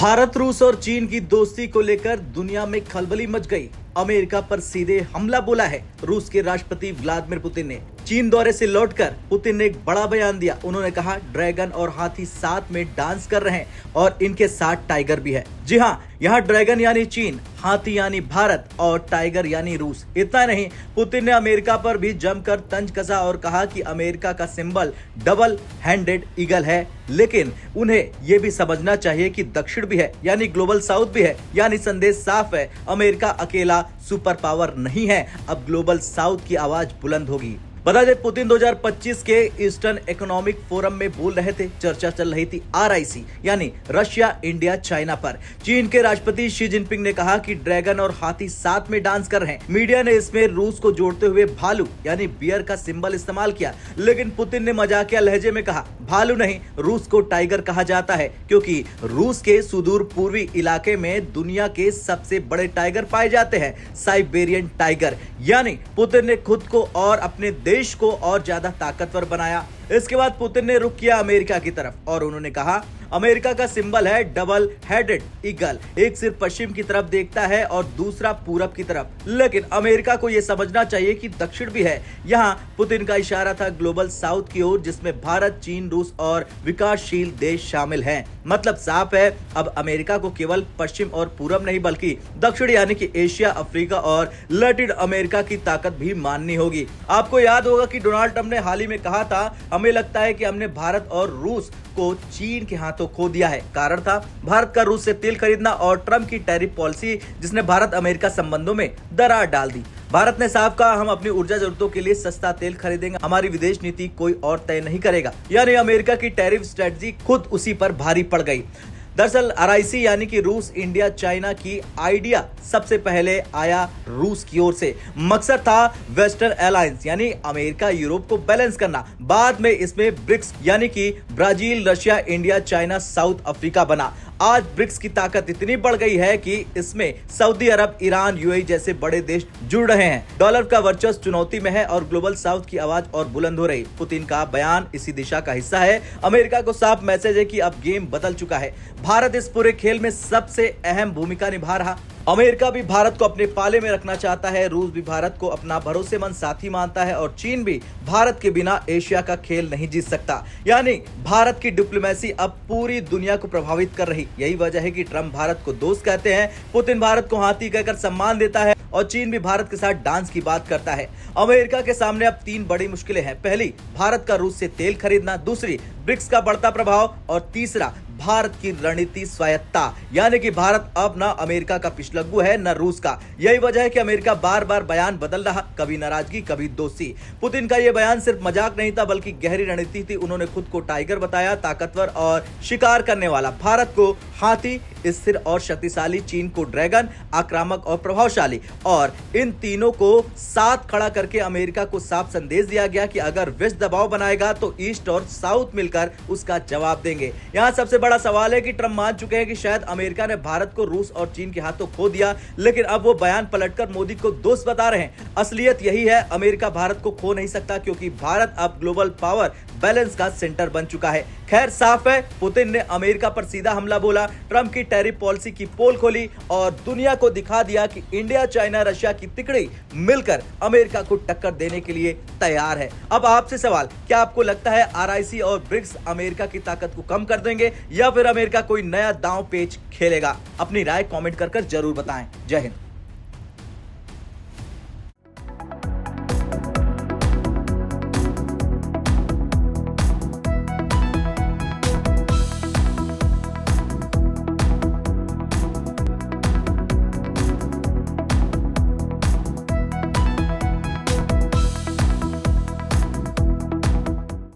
भारत, रूस और चीन की दोस्ती को लेकर दुनिया में खलबली मच गई। अमेरिका पर सीधे हमला बोला है रूस के राष्ट्रपति व्लादिमीर पुतिन ने। चीन दौरे से लौटकर पुतिन ने एक बड़ा बयान दिया। उन्होंने कहा, ड्रैगन और हाथी साथ में डांस कर रहे हैं और इनके साथ टाइगर भी है। जी हाँ, यहाँ ड्रैगन यानी चीन, हाथी यानी भारत और टाइगर यानी रूस। इतना नहीं, पुतिन ने अमेरिका पर भी जमकर तंज कसा और कहा कि अमेरिका का सिंबल डबल हैंडेड ईगल है, लेकिन उन्हें यह भी समझना चाहिए कि दक्षिण भी है यानी ग्लोबल साउथ भी है। यानी संदेश साफ है, अमेरिका अकेला सुपर पावर नहीं है, अब ग्लोबल साउथ की आवाज बुलंद होगी। बता दें, पुतिन 2025 के ईस्टर्न इकोनॉमिक फोरम में बोल रहे थे। चर्चा चल रही थी RIC यानी रशिया, इंडिया, चाइना पर। चीन के राष्ट्रपति शी जिनपिंग ने कहा कि ड्रैगन और हाथी साथ में डांस कर रहे हैं। मीडिया ने इसमें रूस को जोड़ते हुए भालू यानी बियर का सिंबल इस्तेमाल किया, लेकिन पुतिन ने मजाकिया लहजे में कहा, भालू नहीं, रूस को टाइगर कहा जाता है, क्योंकि रूस के सुदूर पूर्वी इलाके में दुनिया के सबसे बड़े टाइगर पाए जाते हैं, साइबेरियन टाइगर। यानी पुतिन ने खुद को और अपने देश को और ज्यादा ताकतवर बनाया। इसके बाद पुतिन ने रुख किया अमेरिका की तरफ और उन्होंने कहा, अमेरिका का सिंबल है डबल हेडेड ईगल। एक सिर्फ पश्चिम की तरफ देखता है और दूसरा पूरब की तरफ, लेकिन अमेरिका को यह समझना चाहिए कि दक्षिण भी है। यहाँ पुतिन का इशारा था ग्लोबल साउथ की ओर, जिसमें भारत, चीन, रूस और विकासशील देश शामिल हैं। मतलब साफ है, अब अमेरिका को केवल पश्चिम और पूरब नहीं बल्कि दक्षिण यानी कि एशिया, अफ्रीका और लैटिन अमेरिका की ताकत भी माननी होगी। आपको याद होगा कि डोनाल्ड ट्रंप ने हाल ही में कहा था, हमें लगता है कि हमने भारत और रूस को चीन के हाथों खो दिया है। कारण था भारत का रूस से तेल खरीदना और ट्रंप की टैरिफ पॉलिसी, जिसने भारत अमेरिका संबंधों में दरार डाल दी। भारत ने साफ कहा, हम अपनी ऊर्जा जरूरतों के लिए सस्ता तेल खरीदेंगे, हमारी विदेश नीति कोई और तय नहीं करेगा। यानी अमेरिका की टैरिफ स्ट्रेटजी खुद उसी पर भारी पड़ गई। दरअसल RIC यानी कि रूस, इंडिया, चाइना की आइडिया सबसे पहले आया रूस की ओर से। मकसद था वेस्टर्न अलायंस यानी अमेरिका यूरोप को बैलेंस करना। बाद में इसमें ब्रिक्स यानी कि Brazil, Russia, India, China, south Africa बना। आज ब्रिक्स की ताकत इतनी बढ़ गई है कि इसमें सऊदी अरब, ईरान, UAE जैसे बड़े देश जुड़ रहे हैं। डॉलर का वर्चस्व चुनौती में है और ग्लोबल साउथ की आवाज और बुलंद हो रही। पुतिन का बयान इसी दिशा का हिस्सा है। अमेरिका को साफ मैसेज है कि अब गेम बदल चुका है। भारत इस पूरे खेल में सबसे अहम भूमिका निभा रहा। अमेरिका भी भारत को अपने पाले में रखना चाहता है, रूस भी भारत को अपना भरोसेमंद साथी मानता है और चीन भी भारत के बिना एशिया का खेल नहीं जीत सकता। यानी भारत की डिप्लोमेसी अब पूरी दुनिया को प्रभावित कर रही। यही वजह है कि ट्रंप भारत को दोस्त कहते हैं, पुतिन भारत को हाथी कहकर सम्मान देता है और चीन भी भारत के साथ डांस की बात करता है। अमेरिका के सामने अब 3 बड़ी मुश्किलें हैं। पहली, भारत का रूस से तेल खरीदना, दूसरी, ब्रिक्स का बढ़ता प्रभाव और तीसरा, भारत की रणनीति स्वायत्ता। यानी कि भारत अब न अमेरिका का पिछलग्गू है न रूस का। यही वजह है कि अमेरिका बार बार बयान बदल रहा, कभी नाराजगी कभी दोस्ती। पुतिन का यह बयान सिर्फ मजाक नहीं था बल्कि गहरी रणनीति थी। उन्होंने खुद को टाइगर बताया, ताकतवर और शिकार करने वाला। भारत को हाथी, स्थिर और शक्तिशाली, चीन को ड्रैगन, आक्रामक और प्रभावशाली। और इन तीनों को साथ खड़ा करके अमेरिका को साफ संदेश दिया गया कि अगर वेस्ट दबाव बनाएगा तो ईस्ट और साउथ मिलकर उसका जवाब देंगे। यहाँ सबसे बड़ा सवाल है कि ट्रंप मान चुके हैं कि शायद अमेरिका ने भारत को रूस और चीन के हाथों खो दिया, लेकिन अब वो बयान पलटकर मोदी को दोस्त बता रहे हैं। असलियत यही है, अमेरिका भारत को खो नहीं सकता क्योंकि भारत अब ग्लोबल पावर बैलेंस का सेंटर बन चुका है। खैर साफ है, पुतिन ने अमेरिका पर सीधा हमला बोला, ट्रंप की टैरिफ पॉलिसी की पोल खोली और दुनिया को दिखा दिया कि इंडिया, चाइना, रशिया की तिकड़ी मिलकर अमेरिका को टक्कर देने के लिए तैयार है। अब आपसे सवाल, क्या आपको लगता है RIC और ब्रिक्स अमेरिका की ताकत को कम कर देंगे या फिर अमेरिका कोई नया दांव पेच खेलेगा? अपनी राय कमेंट कर जरूर बताएं। जय हिंद।